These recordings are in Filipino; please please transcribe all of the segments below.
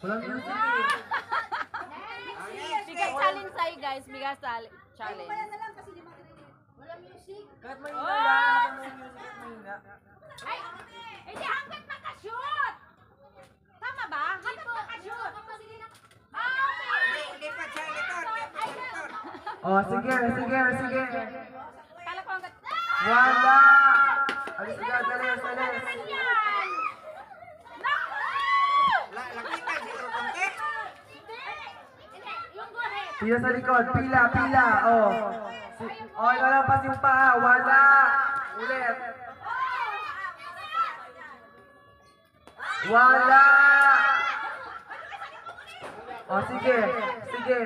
Walang music eh. Bigas challenge sa'yo guys, bigas challenge. Wala na lang kasi di makirinig. Walang music. Kahit mahina lang, kahit may music at mahina. Ay, hindi hanggat makashoot! Tama ba? Hanggat makashoot! Lipat sa likod, lipat sa likod. Oh, sige, sige, sige. Kala ko hanggat... Wala! Alis ka, alis, alis. Yan! Naku! Lakitan, siguro konti. Hindi, yung go ahead. Pila sa likod, pila, pila. Oh. Oh, lalampas yung paa. Wala! Ulit. Wala! Oh, sige. Sige.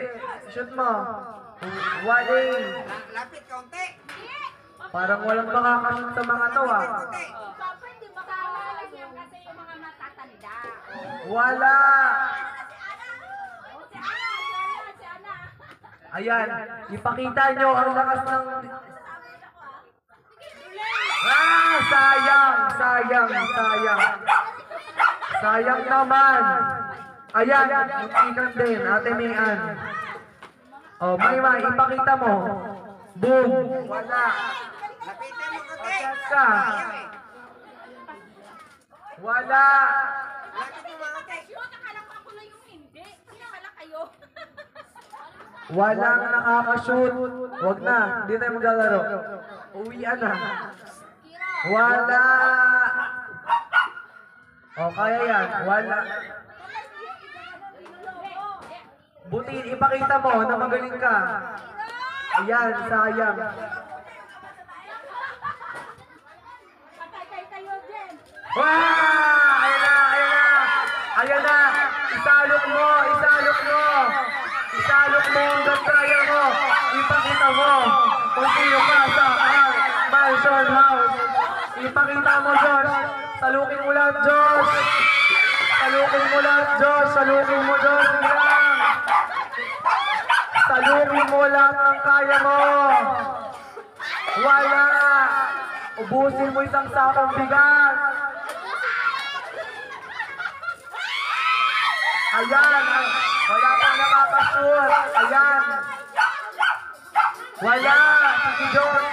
Shoot mo. Wala. Lapit konti. Parang walang makakashoot sa mga to ah. Konti. Papa, hindi makakalas yan kasi yung mga matatanda. Wala! O, si Ana, si Ana. Ayan. Ipakita nyo ang lakas ng... Ah! Sayang! Sayang! Sayang! Sayang naman! Ayan! Ipikan din, Ate Mayan. Oh, Mayma, ipakita mo. Boom! Wala! Lapitan mo konti. Ayan ka. Ayaw eh. Wala! Lapit mo mga konti. Shoot, akala ko ako lang yung hindi. Kasi pala kayo. Walang nakakashoot. Wag na, hindi tayo maglalaro. Uwian na. Wala! Oh, kaya yan. Wala. Buti, ipakita mo na magaling ka. Ayan, sayang. Patay kayo, Jen. Wow! Ayan na, ayan na. Ayan na. Isalok mo, isalok mo. Isalok mo hanggang kaya mo. Ipakita mo kung sino ka sa Mansion House. Ipakita mo, Josh. Salukin mo lahat, Josh. Salukin mo lahat, Josh. Salukin mo, Josh. Bilang. Salukin mo lahat ng kaya mo. Wala. Ubusin mo isang sakong bigas. Ayan. Wala pang nakakashoot. Ayan. Wala. Sige, Josh.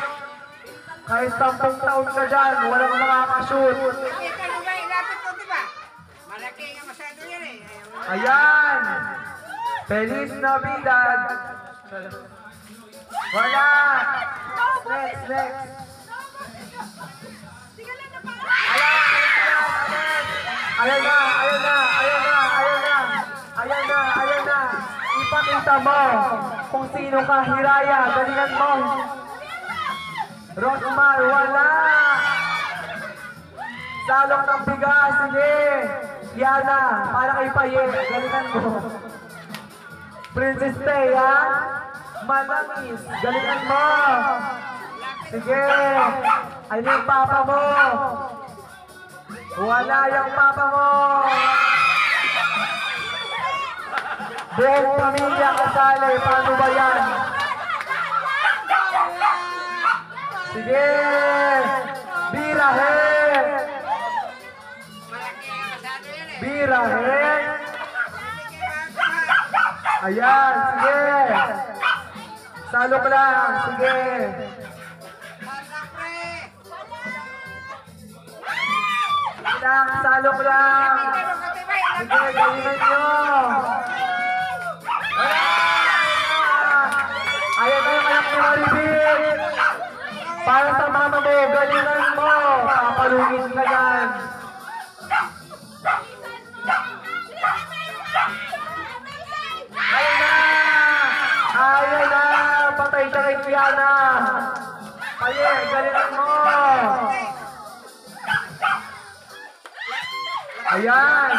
Kahit 10 taon ka dyan, walang makakashoot. Nakita mo ba? Lapit konti ba? Malaki nga masyado yan eh. Ayan. Feliz Navidad. Wala. Next, next. Ayan na, ayan na, ayan na, ayan na. Ayan na, ayan na. Ipakita mo kung sino ka, Hiraya. Galingan mo. Rosmar, wala. Salok ng bigas, sige. Yana, para kay Paye. Galingan mo. Princess Thea, Manamis. Galingan mo. Sige. Ano yung papa mo? Wala yung papa mo. Buong pamilya kasali. Paano ba yan? Sige. Birahe. Malaki nga masyado yan eh. Birahe. Ayan. Sige. Salok lang. Sige. Masakre. Lang. Salok lang. Lapitan mo konti ba? Sige. Galingan nyo. Wala. Ayan na yung anak ni Maribig. Para sa mama mo, galingan mo. Kapalugin ka yan. Ayan na! Ayan na! Patay siya kay Kiana. Paye, galingan mo. Ayan.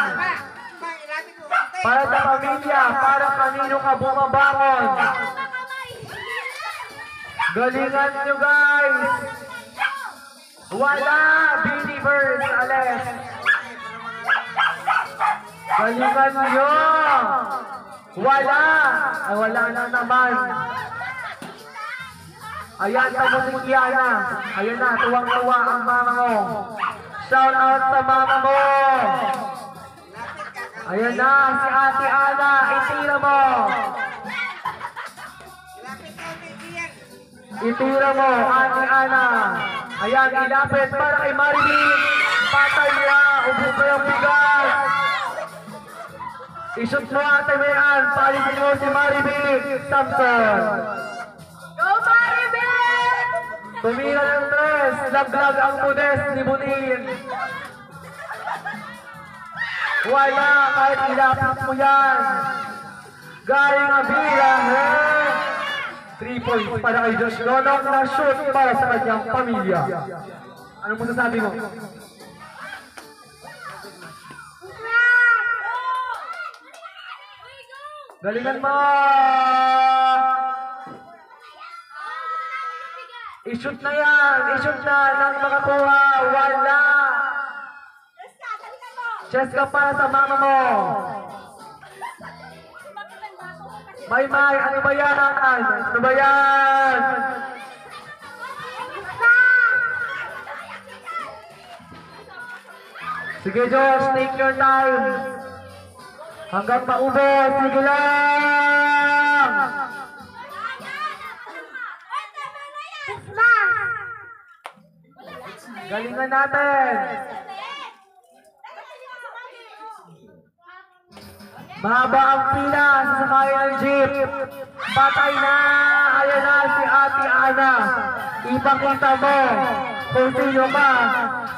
Ma, ilapit mo konti. Para sa pamilya, para kanino ka bumabangon. Galingan nyo, guys. Wala! Believers, Alex. Galingan nyo. Wala! Ay, wala na naman. Ayan, tamusin Kiana. Ayan na, tuwang-tuwa ang mama mo. Shout out sa mama mo. Lapit ka. Ayan na, si Ate Ana, itira mo. Lapit konti diyan. Itira mo, Ate Ana. Ayan, ilapit para kay Maribig. Patay niya, ubo ko yung bigas. Ishoot mo, Ate Mayan, palitin mo si Maribig. Samson. Go, Maribel! Tumira ng tres, laglag ang mudes ni Bunin. Wala, kahit ilapit mo yan. Galing ang bilang, 3 points para kay Josh Lonong na shoot para sa kanyang pamilya. Ano mo sasabi mo? Galingan mo! I-shoot na yan! I-shoot na! Nang makakuha! Wala! Chest ka para sa mama mo! May, ano ba yan? Ano ba yan? Sige Josh, take your time. Hanggang maubos, sige lang! Galingan natin! Mahaba ang pila, sasakay ng jeep. Patay na! Ayan na si Ate Ana. Ipakita mo kung sino ka.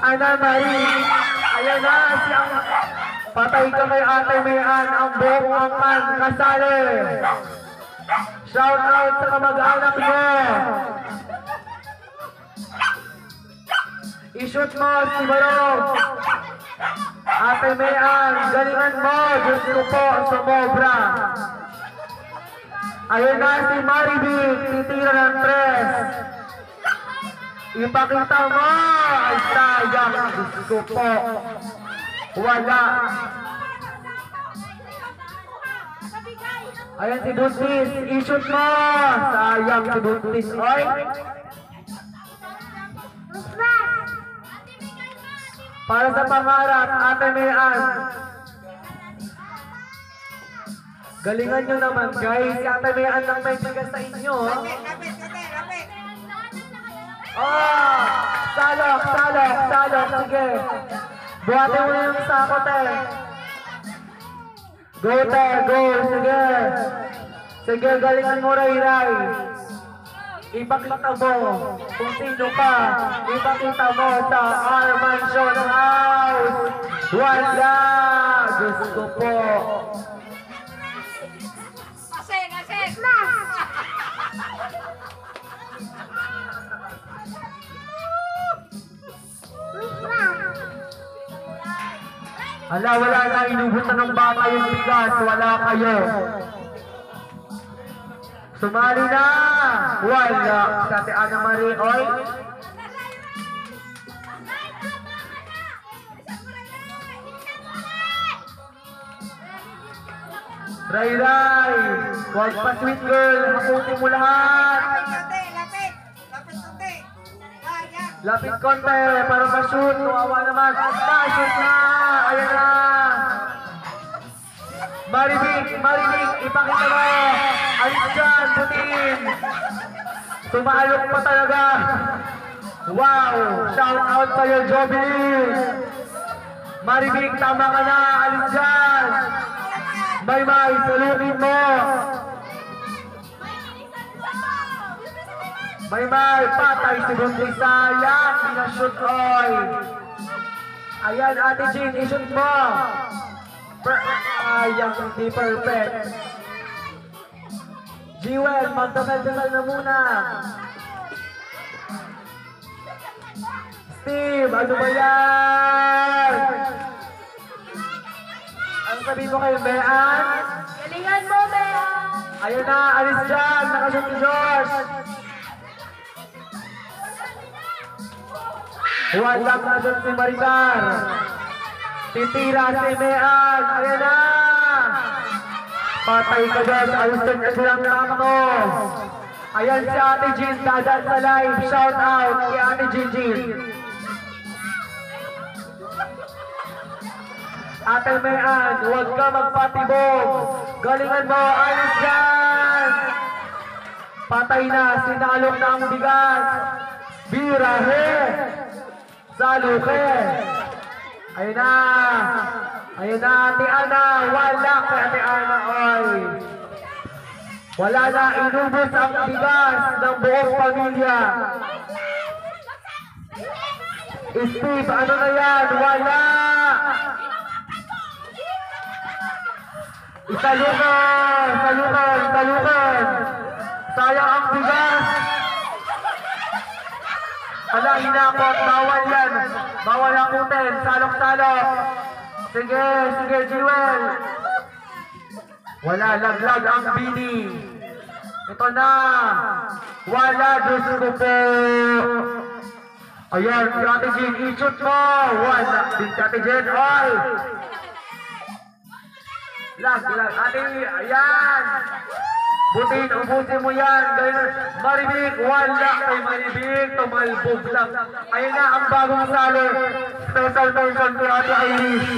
Ana Marie. Ayan na si ang... Patay ka kay Ate Mayan. Ang buong angkan kasali. Shout out sa kamag-anak mo. I-shoot mo si Barog. Ate Mayan, galingan mo. Diyos ko po, sumobra. Ayun na si Maribig, titira ng tres. Ipakita mo. Ay sayang, Diyos ko po. Wala. Ayan si Buntis, i-shoot mo. Sayang si Buntis. Oy. Para sa pangarap, Ate Mayan. Galingan nyo naman guys. Si Ate Mayan lang may bigas sa inyo. Lapit. Oh! Salok. Sige. Buhatin mo na yung sako, te. Go, te. Go. Sige, galingan mo, Ray. Ipakita mo kung sino ka. Ipakita mo sa Arman Show House. Wala! Diyos ko po. Aseng! Wala na. Inubusan ng bata yung bigas. Wala kayo. Sumali na! Wala! Sa Ate Ana Marie, oy! Ray! Huwag pa sweet girl! Hakutin mo lahat! Lapit konti. Yan. Lapit konti para ma-shoot! Kawawa naman! Ma-shoot na! Ayan na! Maribig! Ipakita mo! Alis dyan! Putin! Tumalok pa talaga! Wow! Shout out sa'yo, Joby! Maribig, tama ka na! Alis dyan! May, salutin mo! May, patay si Buntis. Sayang! Pinashoot, oy! Ayan, Ate Jean, ishoot mo! Sayang, hindi perfect. Jewel, magdasal-dasal na muna. Steve, ano ba yan? Ano sabihin mo kayo, Bean? Galingan mo, Bea! Ayun na, alis dyan. Nakashoot si George. Walang nashoot si Maricar. Titira si Bean. Ayun na. Patay ka dyan. Alusin ka silang tamo. Ayan si Ate Jean. Dadaan sa live. Shout out kay Ate Jean. Ate Mayan, huwag ka magpatibog. Galingan mo, ayos yan. Patay na, sinalok na ang bigas. Birahe. Saluke. Ayun na. Ayun na, Ate Ana. Wala kay Ate Ana, oy. Wala na, inubos ang bigas ng buong pamilya. Steve, ano na yan? Wala! Isalukan! Salukan! Salukan! Sayang ang bigas! Ala, hinakot! Bawal yan! Bawal akutin! Salok-salok! Sige! Sige, Jewel! Wala, laglag ang bini! Ito na! Wala, Diyos ko po! Ayan, si Ate Jean, i-shoot mo! Wala, din si Ate Jean, all! Lag, Ate, ayan! Butin, ubusin mo yan! Maribig, wala kay Maribig, tumalbog lang. Ayan na ang bagong salo. Special mention kay Ate Irish.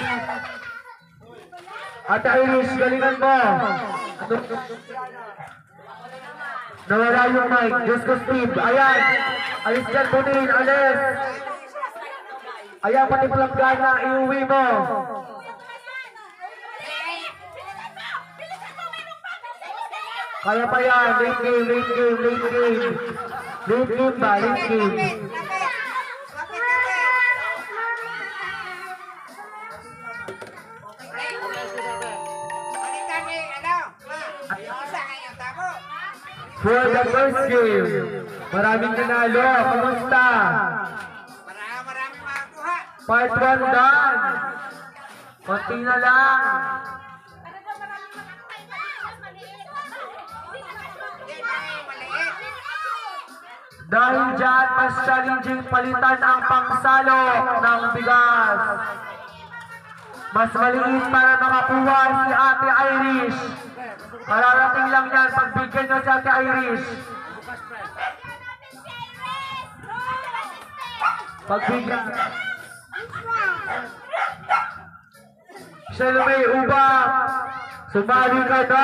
Ate Irish, galingan mo! Nawala yung mic. Diyos ko, Steve. Ayan. Alis dyan, Bunin. Alis. Ayan, pati planggana. Iuwi mo. Kaya pa yan. Late game, late game, late game. Late game ba? Late game. For the first game, maraming nanalo. Kamusta? Maraming makakuha. Part 1 done. Konti na lang. Dahil dyan, mas challenging palitan ang pangsalo ng bigas. Mas maliit para makakuha si Ate Irish. Mararating lang yan. Pagbigyan nyo si Ate Irish. Pagbigyan. Shalomay Ubak. Sumali ka na.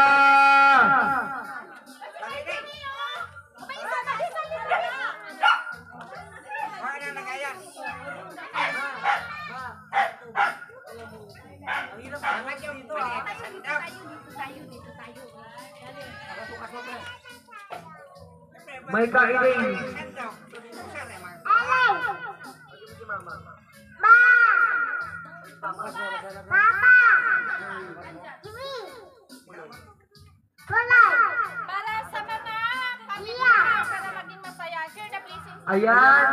May kailing. Para sa mga pamilya, para maging masaya. Share the blessings. Ayan.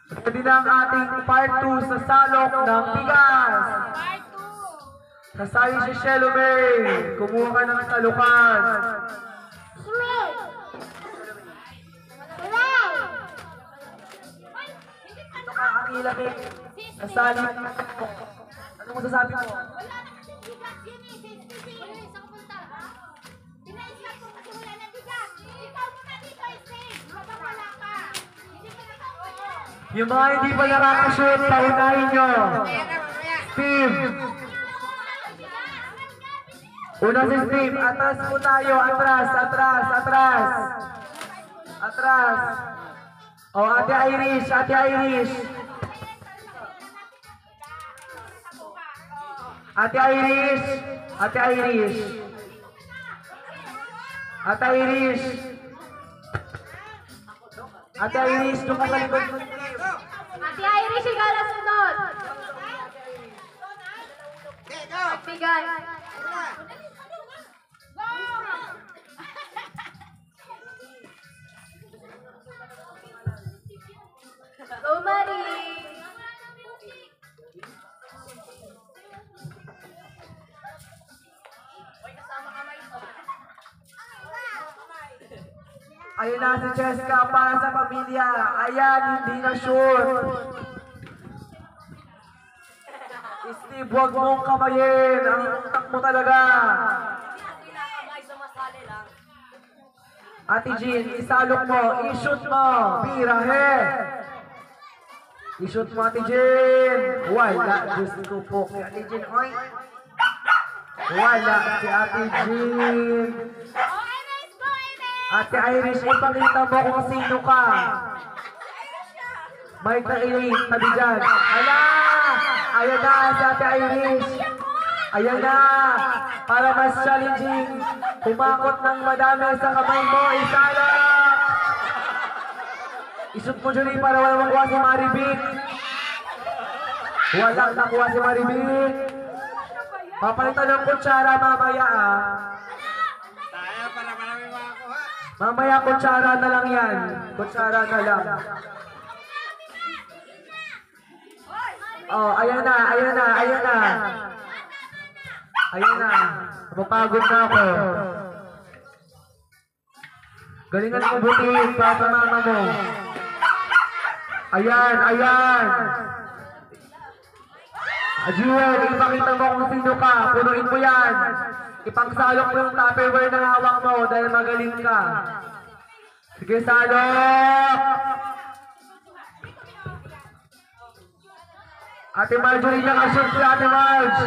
Pwede na ang ating part 2 sa salok ng bigas. Part 2. Kasali si Shelomay. Kumuha ka ng salukan. Ito ka ang ilagay. Kasali. Ano mo sasabi mo? Wala naman siyang bigas. Yun eh. Wala isang punta. Pinaisip ko kasi wala na bigas. Ikaw muna dito, Steve. Habang wala ka. Hindi ka nakaupo. Yung mga hindi pa nakakashoot, paunahin nyo. Steve. Una si Steve. Atras po tayo. Atras, atras, atras. Atras. O, Ate Irish, Ate Irish. Ate Irish. Ate Irish. Ate Irish. Ate Irish, doon ka sa likod mo. Ate Irish, ikaw na sunod. Bigay. Go, Marie. Ayun na si Cheska para sa pamilya. Ayan, hindi na sure. Steve, huwag mong kamayin. Ang utak mo talaga. Ate Jean, isalok mo, i-shoot mo. Birahe. I-shoot mo, Ate Jean. Wala. Diyos ko po. Kay Ate Jean, oy. Wala. Si Ate Jean. Oh, Iris, go, Iris! Ate Irish, ipakita mo kung sino ka. Mike na Irish, tabi dyan. Hala! Ayan na si Ate Irish. Ayan na. Para mas challenging. Pumakot ng madami sa kamay mo. Isalak! Isut mo, Julie, para wala makuha si Maribik. Walang nakuha si Maribik. Papalitan ng kutsara mamaya, ah. Tayo para marami makakuha. Mamaya kutsara na lang yan. Kutsara na lang. Oh, ayan na, ayan na, ayan na. Ayan na. Mapagod na ako. Galingan mo buti para sa mama mo. Ayan, ayan. Jewel, ipakita mo kung sino ka. Punuin mo yan. Ipangsalok mo yung tupperware na hawak mo dahil magaling ka. Sige, salok! Ate Marjorie, nakashoot si Ate Marge.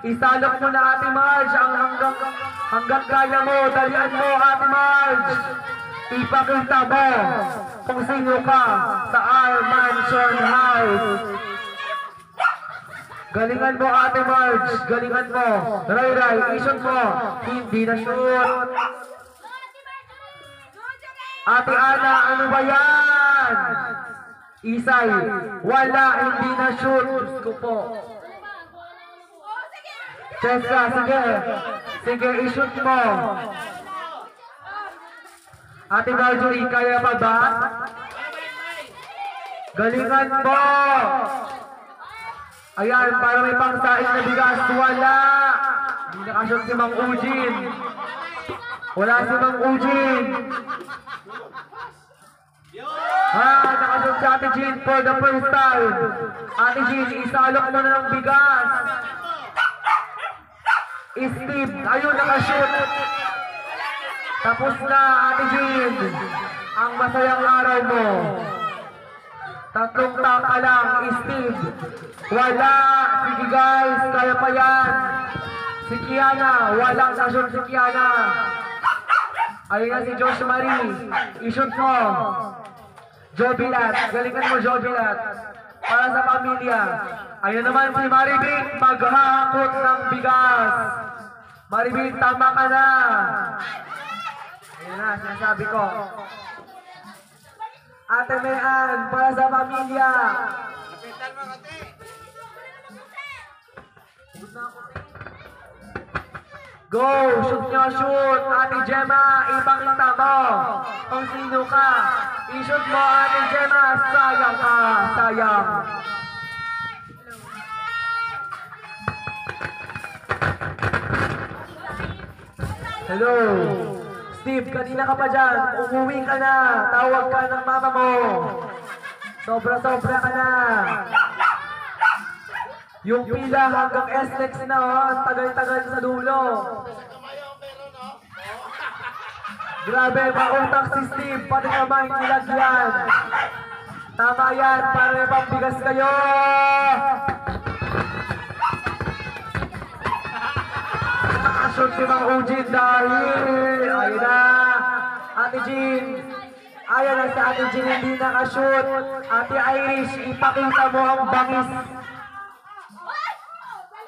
Isalok mo na, Ate Marge, ang hanggang kaya mo. Dalian mo, Ate Marge. Ipakita mo kung sino ka sa our mansion house. Galingan mo, Ate Marge. Galingan mo. Ray, i-shoot mo. Hindi na shoot. Ate Ana, ano ba yan? Isay, wala, hindi na shoot. Diyos ko po. Cheska, sige. Sige, i-shoot mo. Ate Marjorie, kaya pa ba? Galingan mo. Ayan, para may pangsaing na bigas. Wala. Hindi nakashoot si Mang Ujin. Wala si Mang Ujin. Nakashoot si Ate Jean for the first time. Ate Jean, isalok mo na ng bigas. Steve, ayun, nakashoot. Tapos na, Ate Jean. Ang masayang araw mo. Tatlong tapa lang, Steve. Wala. Sige guys, kaya pa yan. Si Kiana, walang nashoot si Kiana. Ayun na si Josh Marie. I-shoot mo. Jobilat, galingan mo Jobilat. Para sa pamilya. Ayun naman si Maribik, maghahakot ng bigas. Maribik, tama ka na. Ayun na, sinasabi ko. Ate Mayan, para sa pamilya. Lapitan mo, ate. Go! Shoot nyo, shoot! Ate Gemma, ipakita mo kung sino ka. I-shoot mo, Ate Gemma. Sayang ka, sayang. Hello! Steve, kanina ka pa dyan. Umuwi ka na. Tawag ka ng mama mo. Sobra-sobra ka na. Yung pila hanggang SLEX na, oh. Ang tagal-tagal sa dulo. Grabe, mautak si Steve. Pati naman nilagyan. Tama yan, para may pambigas kayo. Nakashoot si Mang Ujin dahil. Ayun na. Ate Jean. Ayan na si Ate Jean, hindi nakashoot. Ate Irish, ipakita mo ang bangis.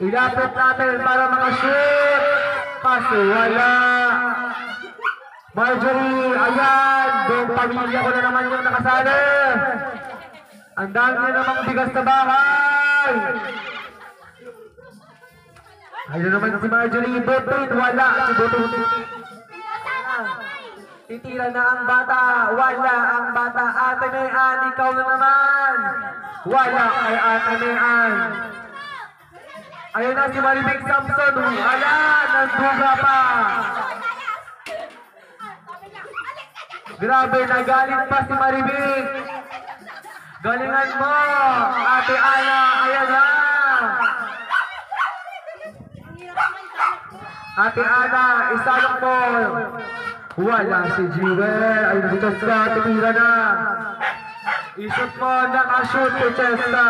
Ilapit natin para makashoot. Kaso wala. Marjorie, ayan. Buong pamilya ko na naman yung nakasali. Ang dami na namang bigas sa bahay. Ayun naman si Marjorie. Botin, wala. Si Botin. Titira na ang bata. Wala ang bata. Ate Mayan, ikaw na naman. Wala kay Ate Mayan. Ayun na si Maribik Samson. Wala, nagduga pa. Grabe, nagalit pa si Maribik. Galingan mo, Ate Ana. Ayan na. Ate Ana, isalok mo. Wala si Jewel. Ayun dito sa titira na. Isot mo, nakashoot si Chesta.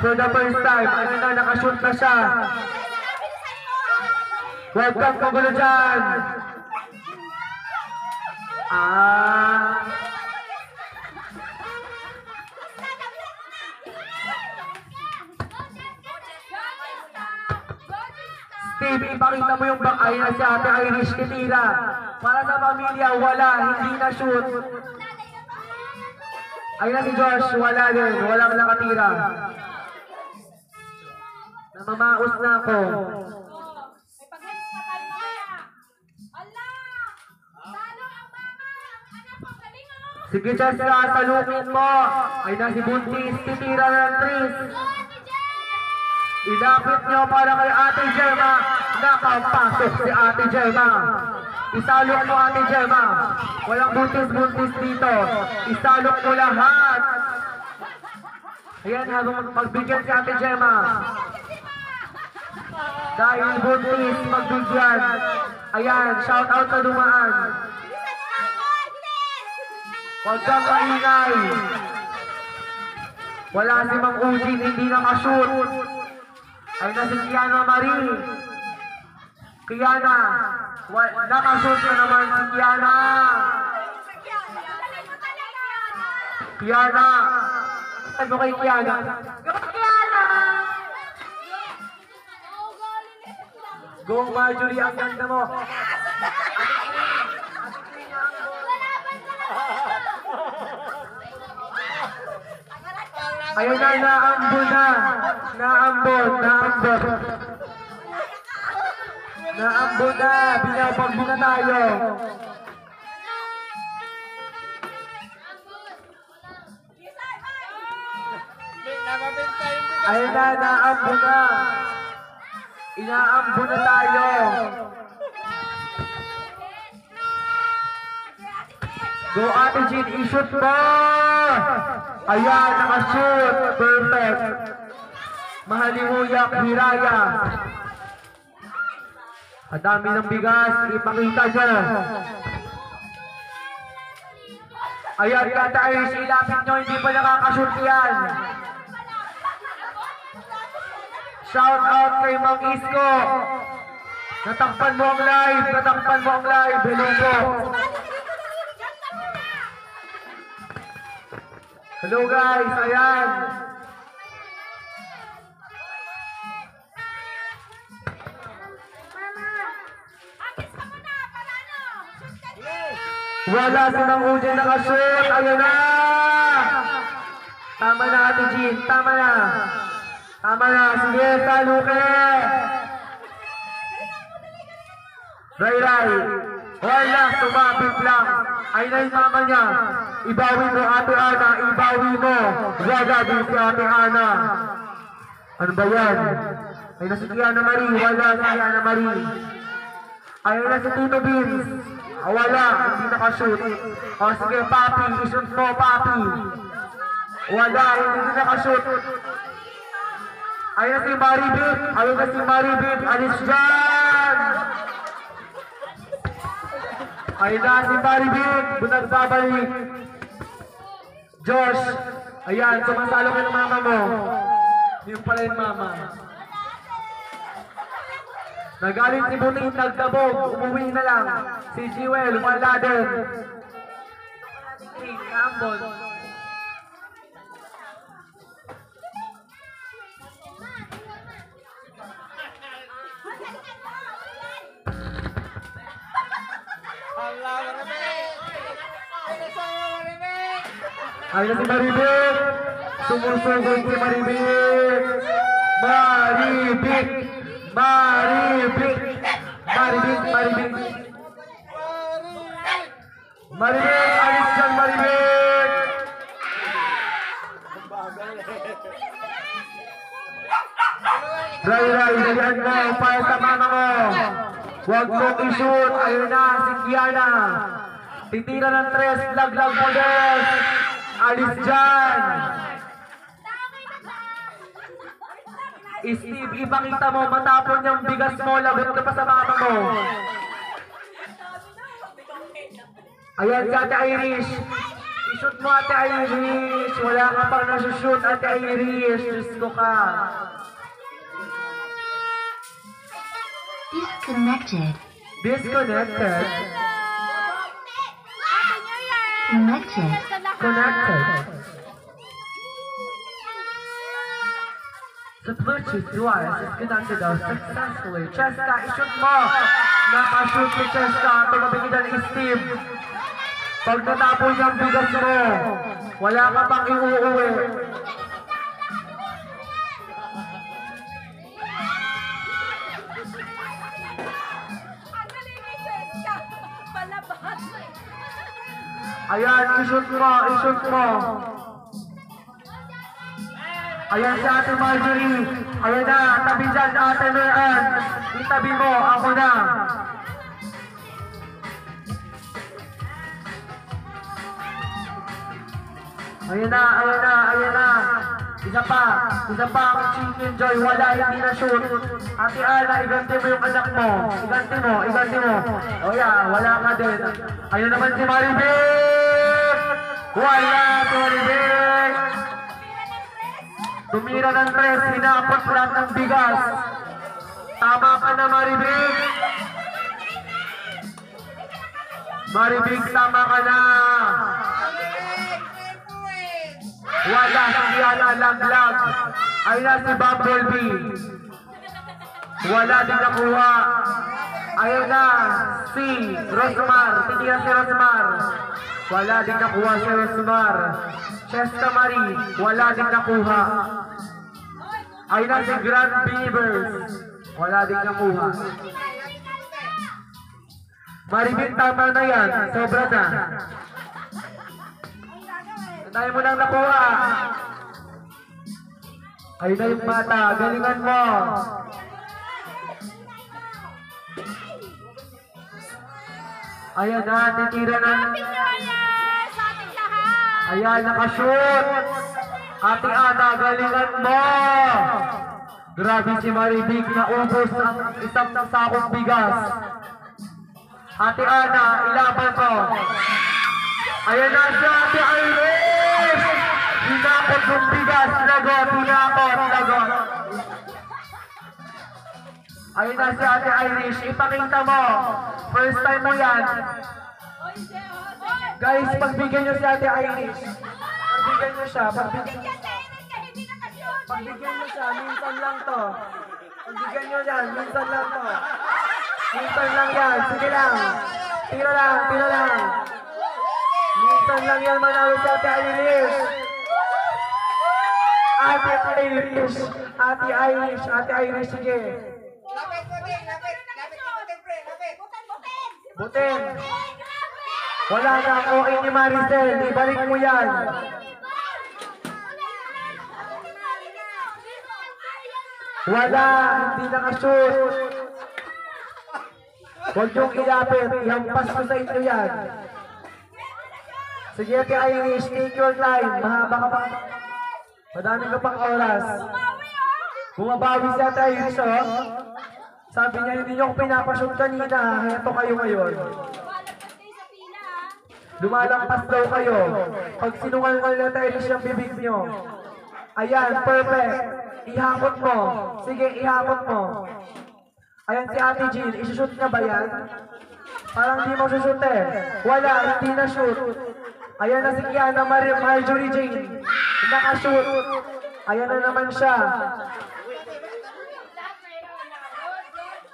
For the first time, ano na, nakashoot na siya. Huwag kang kagulo dyan. Steve, ipakita mo yung back ay na si Ate Irish kitira. Para sa pamilya, wala, hindi na shoot. Ay na si Josh, wala din, walang nakatira. Namamaos na ako. Sige, Jessica, salukin mo. Ay na si Buntis, titira ng Tris. Ilapit nyo para kay Ate Gemma. Nakapasok si Ate Gemma. Isalok mo, Ate Gemma. Walang buntis-buntis dito. Isalok mo lahat. Ayan, habang magbigyan si Ate Gemma. Dahil buntis, magbigyan. Ayan, shout out sa dumaan. Huwag kang maingay. Wala si Mang Ujin, hindi nakashoot. Ay na si Kiana Marie. Kiana. Nakashoot na naman si Kiana. Kiana. Ano kay Kiana? Go Marjorie, ang ganda mo. Ayun na, naambon na. Naambon. Naambon na. Binabagbo na tayo. Ayun na, naambon na. Inaambon na tayo. Go Ate Jean, i-shoot mo! Ayan, nakashoot. Perfect. Mahalimuyak, Hiraya. Ang dami ng bigas, ipakita niya. Ayan, Kata Irish, ilapit nyo, hindi pa nakakashoot yan. Shout out kay Mang Isko. Natakpan mo ang live, Hello po. Hello guys, ayan. Wala si Mang Ujin nakashoot, ayun na. Tama na Ate Jean, tama na. Sige, saluke. Ray. Wala, tumapit lang. Ay na yung mama niya. Ibawi mo Ate Ana, ibawi mo. Wala din si Ate Ana. Ano ba yan? Ay na si Kiana Marie, wala si Kiana Marie. Ay na si Tito Beans. Wala, hindi nakashoot. O sige, Papi, ishoot mo, Papi. Wala, hindi nakashoot. Ay na si Maribit, alis dyan. Ay na si Maribit, nagbabalik. Josh, ayan, sumasalo ka ng mama mo. Yung pala yung mama. Nagaling si Buting, nagdabog, umuwi na lang. Si Jewel, wala din. Ambon. Ay na si Maribit. Sumusugod si Maribit. Maribit, alis dyan Maribit. Ray, dalihan mo para sa mama mo. Huwag mong i-shoot. Ayun na, si Kiana. Titira ng 3, laglag mo din. Alis dyan. Steve, ipakita mo, matapon niyang bigas mo, lagot ka pa sa mama mo. Ayan, Kata Irish. I-shoot mo, Ate Irish. Wala ka pang nasushoot, Ate Irish. Diyos ko ka. Disconnected. Disconnected. Happy New Year! Connected. Sa lahat. Connected. The Bluetooth device is connected out successfully. Cheska, i-shoot mo! Nakashoot si Cheska. Tumabigyan ni Steve. Pag natapon yung bigas mo, wala ka pang iuuwi. Ang galing ni Jessica. Palabas. Ayan, i-shoot mo, i-shoot mo. Ayan si Ate Marjorie. Ayan na, tabi dyan, Ate Meran. Itabi mo, ako na. Ayan na, ayan na, ayan na. Isa pa ang Chicken Joy. Wala, hindi na shoot. Ate Ana, iganti mo yung anak mo. Iganti mo, iganti mo. O yan, wala ka din. Ayun naman si Maribek. Wala si Maribek. Tumira ng tres, hinapot lahat ng bigas. Tama ka na, Maribek. Maribek, tama ka na. Wala, si Yana, laglag. Ayun na si Bumblebee. Wala din nakuha. Ayun na si Rosmar. Titira si Rosmar. Wala din nakuha si Rosmar. Chesta Marie. Wala din nakuha. Ayun na si Grand Beavers. Wala din nakuha. Maribig, tama na yan. Sobra na. Tayo mo nang nakuha. Ayun na yung bata. Galingan mo. Ayan na, titira na. Happy New Year sa ating lahat. Ayan, nakashoot. Ate Ana, galingan mo. Grabe si Maribig, naubos ang isang sakong bigas. Ate Ana, ilaban mo. Ayan na si Ate Irish. Hinapot yung bigas, lagot, hinapot, lagot. Ayun na si Ate Irish, ipakita mo. First time mo yan. Guys, pagbigyan nyo si Ate Irish. Pagbigyan nyo siya, pagbigyan nyo siya, minsan lang to. Pagbigyan nyo yan, minsan lang to. Minsan lang yan, sige lang. Tira lang, tira lang. Minsan lang yan manalo si Ate Irish. Ate Irish, Ate Irish, Ate Irish, sige. Lapit ko din, lapit. Lapit ko din, pre. Lapit. Butin. Wala na ang OA ni Maricel. Ibalik mo yan. Wala. Hindi nakashoot. Huwag niyong ilapit. Ihampas ko sa inyo yan. Sige, Ate Irish. Take your time. Mahaba ka pa. Madami ka pang oras. Bumabawi si Ate Irish, oh. Sabi niya, hindi niyo ako pinapashoot kanina. Heto kayo ngayon. Lumalampas daw kayo. Pag sinungal-ngal na tayo siyang bibig nyo. Ayan, perfect. Ihakot mo. Sige, ihakot mo. Ayan si Ate Jean. Isushoot niya ba yan? Parang di mo sushoot eh. Wala, hindi na shoot. Ayan na si Kiana Marjorie Jane. Nakashoot. Ayan na naman siya.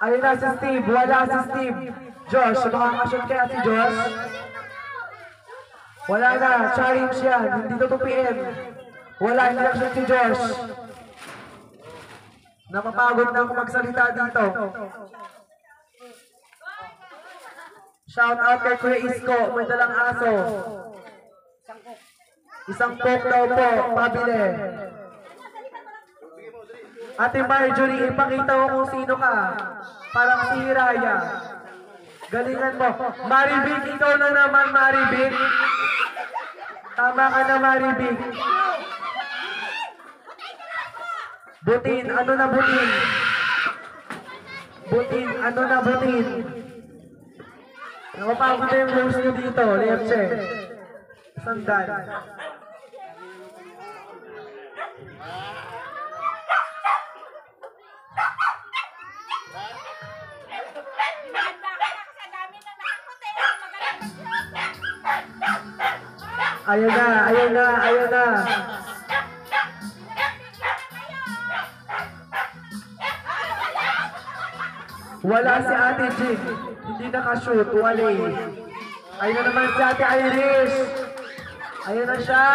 Ayan na si Steve. Wala si Steve. Josh, makakashoot kaya si Josh? Wala na, challenge yan, hindi tutupiin. Wala, hindi na si Josh. Napapagod na ako magsalita dito. Shout out kay Kuya Isko, may dalang aso. Isang coke daw po, pabili. Ate Marjorie, ipakita mo kung sino ka. Parang si Hiraya. Galingan mo. Maribig, ikaw na naman, Maribig. Tama ka na, Maribig. Butin, ano na butin? Butin, ano na butin? Nakapagod na yung host nyo dito, Lepche. Sandal. Maganda ka na kasi dami na nakakote. Ayan na, ayan na, ayan na. Wala si Ate Jean. Hindi nakashoot. Wala. Ayun na naman si Ate Irish. Ayun na siya.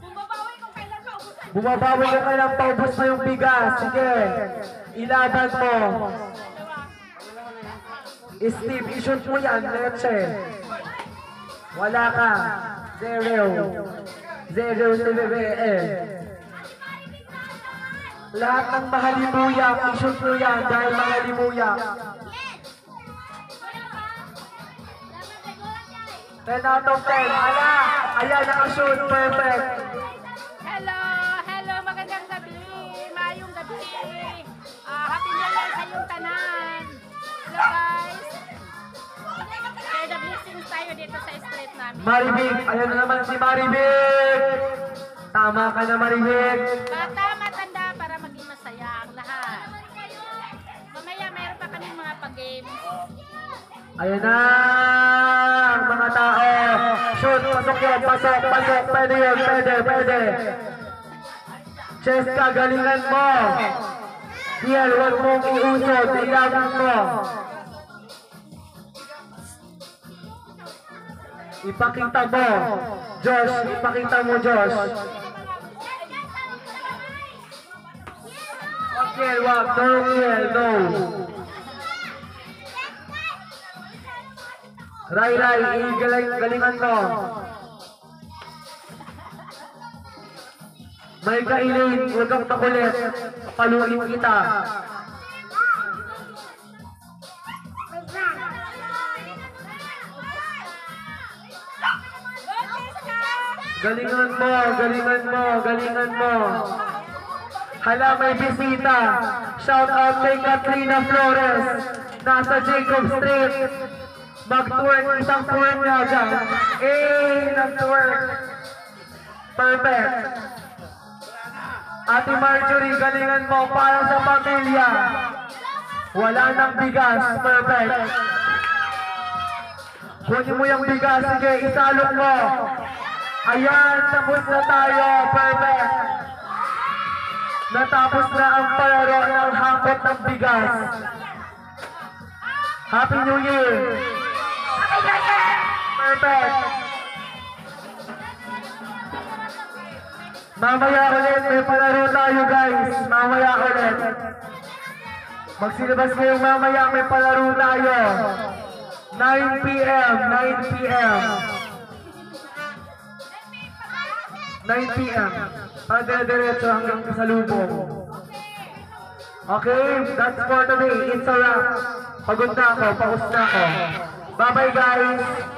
Bumabawi kung kailan maubusan. Bumabawi ka kailang paubos mo yung bigas. Sige. Ilaban mo. Steve, ishoot mo yan. Leche. Wala ka. Zero. Zero si Bebe. Lahat ng mahalimuyak, ishoot mo yan dahil mahalimuyak. 10 out of 10. Ala! Ayan, nakashoot. Perfect. Hello, hello, magandang gabi. Mayong gabi. Happy New Year sa iyong tanan. Hello guys. Share the blessings tayo dito sa street namin. Maribig. Ayan na naman si Maribig. Tama ka na, Maribig. Bata, matanda para maging masaya ang lahat. Mamaya mayroon pa kami mga pag-games. Ayan na ang mga tao. Shoot, pasok yun, pasok, pasok. Pwede yun, pwede, pwede. Cheska, galingan mo. Kiel, huwag mong iusod. Ilaban mo. Ipakita mo. Josh, ipakita mo, Josh. Wag, Kiel, wag. No, Kiel, no. Ray, galingan mo. May kainin, huwag kang makulit. Paluin kita. Galingan mo, galingan mo, galingan mo. Hala, may bisita. Shout out kay Katrina Flores. Nasa Jacob Street. Mag-twerk, isang twerk niya dyan. Nag-twerk. Perfect. Ate Marjorie, galingan mo para sa pamilya. Wala nang bigas. Perfect. Kunin mo yung bigas. Sige, isalok mo. Ayan, tapos na tayo. Perfect. Natapos na ang palaro ng hakot ng bigas. Happy New Year! Perfect! Mamaya ulit, may palaro tayo guys. Mamaya ulit. Magsilabas ngayong mamaya, may palaro tayo. 9 p.m. 9 p.m. 9 p.m. Pagdadiretso hanggang kasalubong. Okay, that's for today. It's a wrap. Pagod na ako, paus na ako. Bye-bye guys!